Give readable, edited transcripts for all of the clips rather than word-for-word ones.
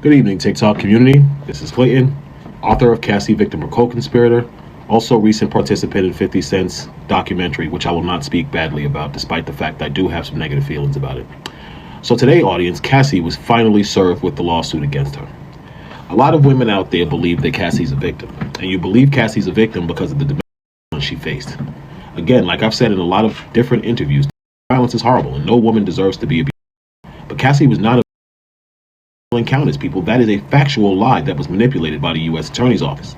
Good evening, TikTok community. This is Clayton, author of Cassie, Victim or Co-Conspirator, also recent participant in 50 Cent's documentary, which I will not speak badly about, despite the fact I do have some negative feelings about it. So today, audience, Cassie was finally served with the lawsuit against her. A lot of women out there believe that Cassie's a victim, and you believe Cassie's a victim because of the domestic violence she faced. Again, like I've said in a lot of different interviews, violence is horrible, and no woman deserves to be abused. But Cassie was not a encounters, people. That is a factual lie that was manipulated by the U.S. Attorney's Office.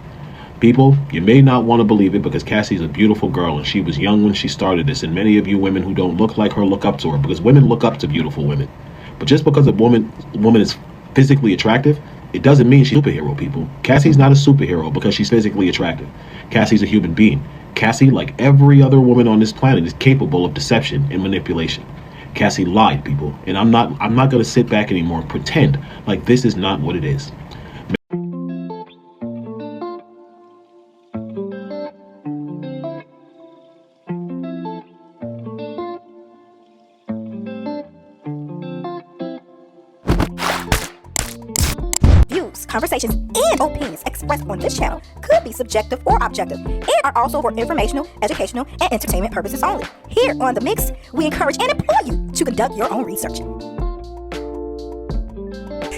People, you may not want to believe it because Cassie's a beautiful girl and she was young when she started this, and many of you women who don't look like her look up to her because women look up to beautiful women. But just because a woman is physically attractive, it doesn't mean she's a superhero, people. Cassie's not a superhero because she's physically attractive. Cassie's a human being. Cassie, like every other woman on this planet, is capable of deception and manipulation. Cassie lied, people, and I'm not going to sit back anymore and pretend like this is not what it is. Views, conversations, and opinions expressed on this channel could be subjective or objective and are also for informational, educational, and entertainment purposes only. Here on The Mix, we encourage and implore you to conduct your own research.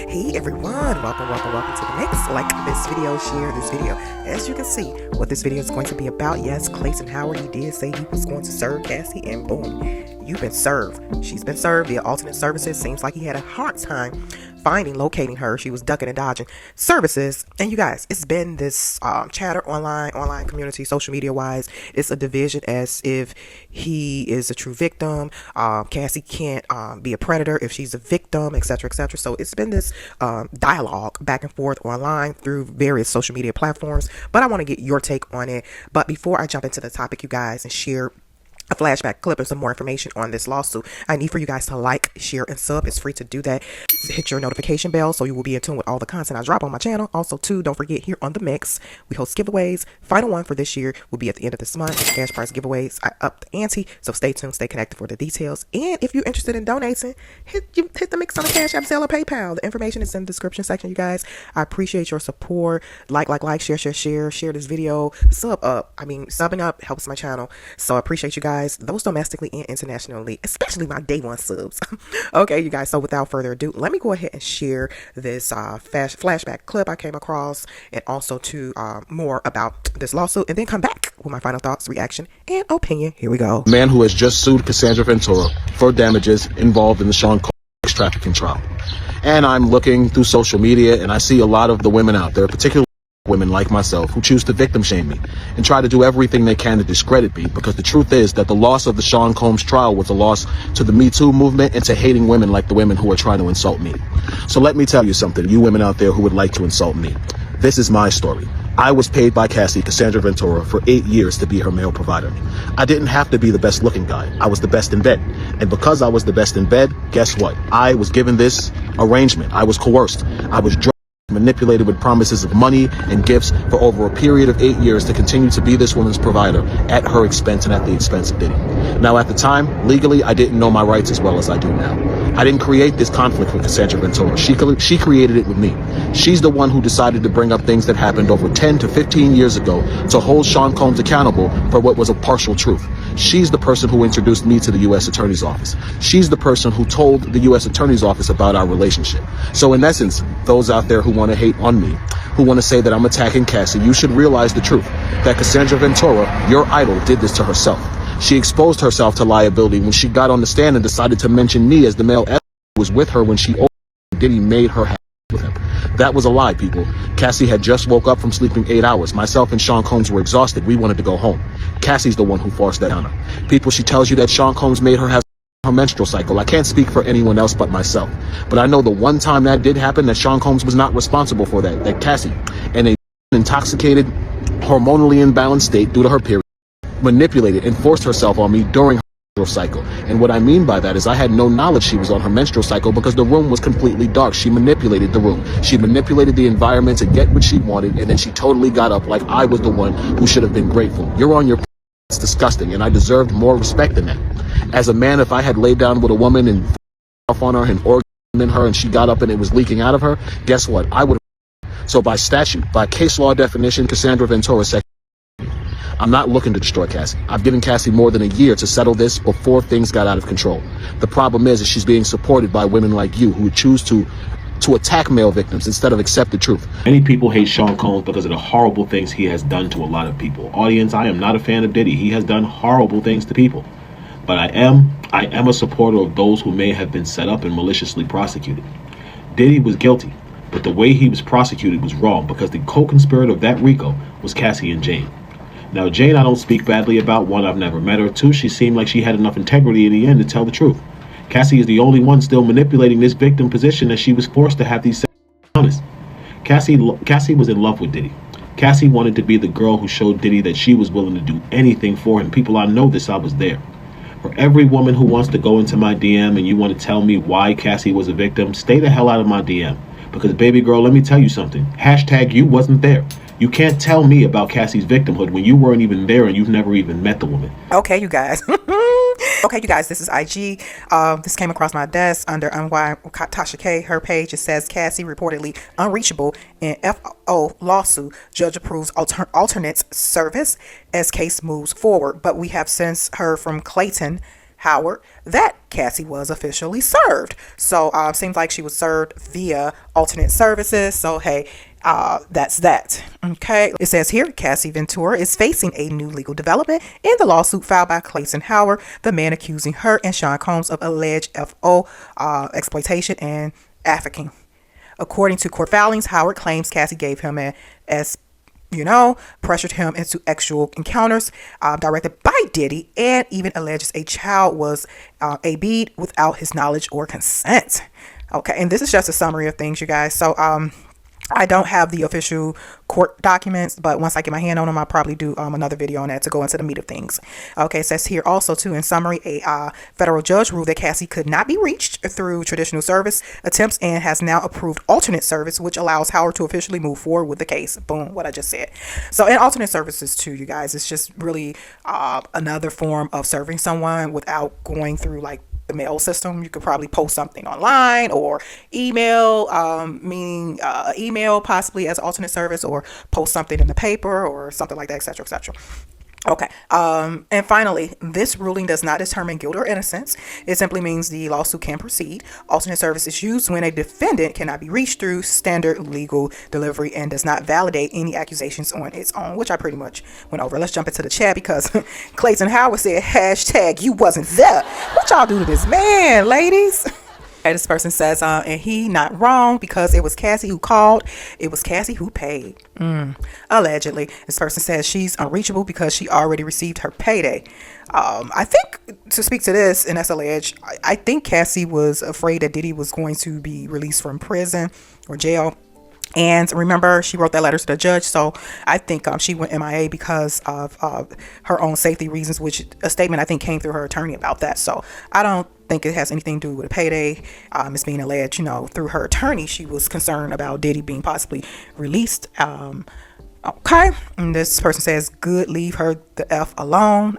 Hey everyone, welcome to The Mix. Like this video, share this video. As you can see, what this video is going to be about, yes, Clayton Howard, he did say he was going to serve Cassie, and boom, you've been served. She's been served via alternate services. Seems like he had a hard time locating her. She was ducking and dodging services. And you guys, it's been this chatter online community, social media wise. It's a division as if he is a true victim. Cassie can't be a predator if she's a victim, etc., etc. So it's been this dialogue back and forth online through various social media platforms. But I want to get your take on it. But before I jump into the topic, you guys, and share a flashback clip and some more information on this lawsuit, I need for you guys to like, share, and sub. It's free to do that. Hit your notification bell so you will be in tune with all the content I drop on my channel. Also, too, don't forget, here on The Mix, we host giveaways. Final one for this year will be at the end of this month. Cash prize giveaways. I upped the ante, so stay tuned, stay connected for the details. And if you're interested in donating, hit the Mix on the Cash App, Zelle, or PayPal. The information is in the description section, you guys. I appreciate your support. Like, share this video. Subbing up helps my channel. So I appreciate you guys, those domestically and internationally, especially my day one subs. Okay, you guys, so without further ado, let me go ahead and share this flashback clip I came across, and also to more about this lawsuit, and then come back with my final thoughts, reaction, and opinion. Here we go. Man who has just sued Cassandra Ventura for damages involved in the Sean Combs trafficking trial. And I'm looking through social media and I see a lot of the women out there, particularly women like myself, who choose to victim shame me and try to do everything they can to discredit me, because the truth is that the loss of the Sean Combs trial was a loss to the Me Too movement and to hating women like the women who are trying to insult me. So let me tell you something, you women out there who would like to insult me. This is my story. I was paid by Cassie, Cassandra Ventura, for 8 years to be her male provider. I didn't have to be the best looking guy. I was the best in bed. And because I was the best in bed, guess what? I was given this arrangement. I was coerced. I was manipulated with promises of money and gifts for over a period of 8 years to continue to be this woman's provider at her expense and at the expense of Diddy. Now, at the time, legally, I didn't know my rights as well as I do now. I didn't create this conflict with Cassandra Ventura. She created it with me. She's the one who decided to bring up things that happened over 10 to 15 years ago to hold Sean Combs accountable for what was a partial truth. She's the person who introduced me to the U.S. Attorney's Office. She's the person who told the U.S. Attorney's Office about our relationship. So in essence, those out there who want to hate on me, who want to say that I'm attacking Cassie, you should realize the truth, that Cassandra Ventura, your idol, did this to herself. She exposed herself to liability when she got on the stand and decided to mention me as the male who was with her when she Diddy made her happy with him. That was a lie, people. Cassie had just woke up from sleeping 8 hours. Myself and Sean Combs were exhausted. We wanted to go home. Cassie's the one who forced that on her. People, she tells you that Sean Combs made her have her menstrual cycle. I can't speak for anyone else but myself. But I know the one time that did happen, that Sean Combs was not responsible for that. That Cassie, in an intoxicated, hormonally imbalanced state due to her period, manipulated and forced herself on me during her menstrual cycle. And what I mean by that is I had no knowledge she was on her menstrual cycle because the room was completely dark. She manipulated the room. She manipulated the environment to get what she wanted, and then she totally got up like I was the one who should have been grateful. You're on your It's disgusting, and I deserved more respect than that. As a man, if I had laid down with a woman and off on her and in her and she got up and it was leaking out of her, guess what? I would have. So by statute, by case law definition, Cassandra Ventura said, I'm not looking to destroy Cassie. I've given Cassie more than a year to settle this before things got out of control. The problem is she's being supported by women like you who choose to attack male victims instead of accept the truth. Many people hate Sean Combs because of the horrible things he has done to a lot of people. Audience, I am not a fan of Diddy. He has done horrible things to people. But I am a supporter of those who may have been set up and maliciously prosecuted. Diddy was guilty, but the way he was prosecuted was wrong because the co-conspirator of that RICO was Cassie and Jane. Now, Jane, I don't speak badly about. One, I've never met her. Two, she seemed like she had enough integrity in the end to tell the truth. Cassie is the only one still manipulating this victim position that she was forced to have these honest. Cassie was in love with Diddy. Cassie wanted to be the girl who showed Diddy that she was willing to do anything for him. People, I know this, I was there. For every woman who wants to go into my DM and you want to tell me why Cassie was a victim, stay the hell out of my DM. Because, baby girl, let me tell you something. Hashtag you wasn't there. You can't tell me about Cassie's victimhood when you weren't even there and you've never even met the woman. Okay, you guys. Okay, you guys, this is IG. This came across my desk under Tasha K. Her page, it says Cassie reportedly unreachable in FO lawsuit. Judge approves alternates service as case moves forward. But we have since heard from Clayton Howard that Cassie was officially served. So seems like she was served via alternate services. So hey, that's that. Okay, it says here Cassie Ventura is facing a new legal development in the lawsuit filed by Clayton Howard, the man accusing her and Sean Combs of alleged FO exploitation and trafficking. According to court filings, Howard claims Cassie gave him pressured him into sexual encounters directed by Diddy, and even alleges a child was AB'd without his knowledge or consent. Okay, and this is just a summary of things, you guys. So I don't have the official court documents, but once I get my hand on them, I'll probably do another video on that to go into the meat of things. Okay, it says here also too, in summary, a federal judge ruled that Cassie could not be reached through traditional service attempts and has now approved alternate service, which allows Howard to officially move forward with the case. Boom, what I just said. So in alternate services too, you guys, it's just really another form of serving someone without going through like the mail system. You could probably post something online or email, meaning email possibly as alternate service, or post something in the paper or something like that, etc., etc. Okay. And finally, this ruling does not determine guilt or innocence. It simply means the lawsuit can proceed. Alternate service is used when a defendant cannot be reached through standard legal delivery and does not validate any accusations on its own, which I pretty much went over. Let's jump into the chat because Clayton Howard said, hashtag you wasn't there. What y'all do to this man, ladies? And this person says, and he not wrong because it was Cassie who called. It was Cassie who paid. Allegedly. This person says she's unreachable because she already received her payday. I think to speak to this, and that's alleged, I think Cassie was afraid that Diddy was going to be released from prison or jail. And remember, she wrote that letter to the judge. So I think she went MIA because of her own safety reasons, which a statement I think came through her attorney about that. So I don't think it has anything to do with a payday. It's being alleged, through her attorney, she was concerned about Diddy being possibly released. Okay. And this person says, good, leave her the F alone.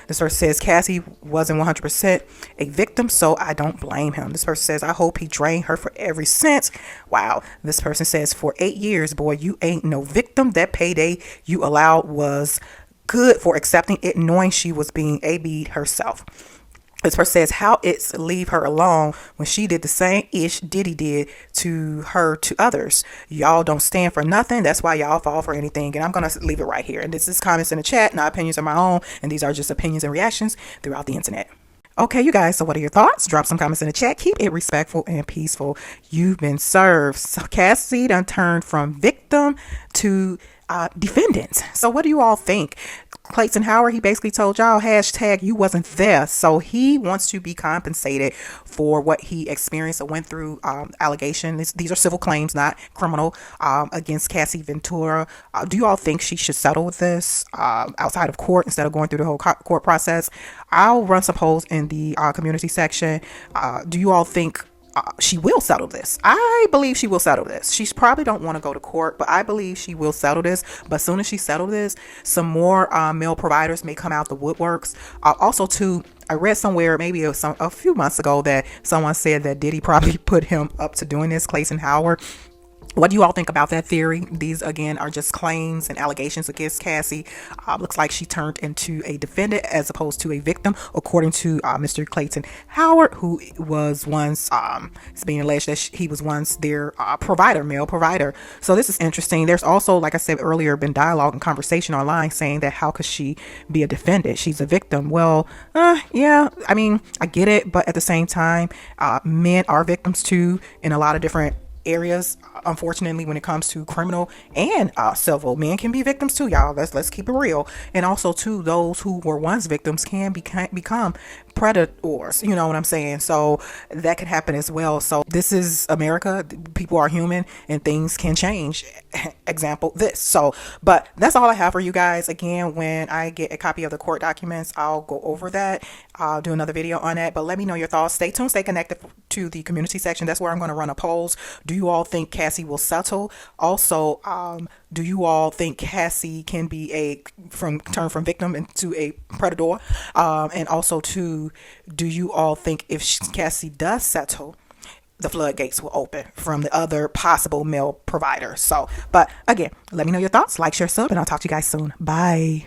This person says Cassie wasn't 100% a victim, so I don't blame him. This person says, I hope he drained her for every cent. Wow. This person says, for 8 years, boy, you ain't no victim. That payday you allowed was good for accepting it, knowing she was being AB'd herself. This person says, how it's leave her alone when she did the same ish Diddy did to her to others. Y'all don't stand for nothing. That's why y'all fall for anything. And I'm going to leave it right here. And this is comments in the chat, not opinions of my own. And these are just opinions and reactions throughout the internet. Okay, you guys, so what are your thoughts? Drop some comments in the chat. Keep it respectful and peaceful. You've been served. So Cassie done turned from victim to defendant. So what do you all think? Clayton Howard, he basically told y'all, hashtag you wasn't there. So he wants to be compensated for what he experienced or went through. Allegations. These are civil claims, not criminal, against Cassie Ventura. Do you all think she should settle with this outside of court instead of going through the whole court process? I'll run some polls in the community section. Do you all think she will settle this. I believe she will settle this. She probably don't want to go to court, but I believe she will settle this. But as soon as she settles this, some more male providers may come out the woodworks. Also, too, I read somewhere, maybe a few months ago, that someone said that Diddy probably put him up to doing this, Clayton Howard. What do you all think about that theory? These, again, are just claims and allegations against Cassie. Looks like she turned into a defendant as opposed to a victim, according to Mr. Clayton Howard, who was once, it's being alleged that he was once their provider, male provider. So this is interesting. There's also, like I said earlier, been dialogue and conversation online saying that how could she be a defendant? She's a victim. Well, yeah, I mean, I get it. But at the same time, men are victims too in a lot of different areas. Unfortunately, when it comes to criminal and civil, men can be victims too, y'all. Let's keep it real. And also too, those who were once victims can become predators, you know what I'm saying? So that can happen as well. So this is America. People are human and things can change. Example, this. So, but that's all I have for you guys. Again, when I get a copy of the court documents, I'll go over that. I'll do another video on that, but let me know your thoughts. Stay tuned, stay connected to the community section. That's where I'm going to run a polls. Do you all think Cassie will settle? Also, do you all think Cassie can be turn from victim into a predator? And also too, do you all think if Cassie does settle, the floodgates will open from the other possible male providers? So, but again, let me know your thoughts. Like, share, sub, and I'll talk to you guys soon. Bye.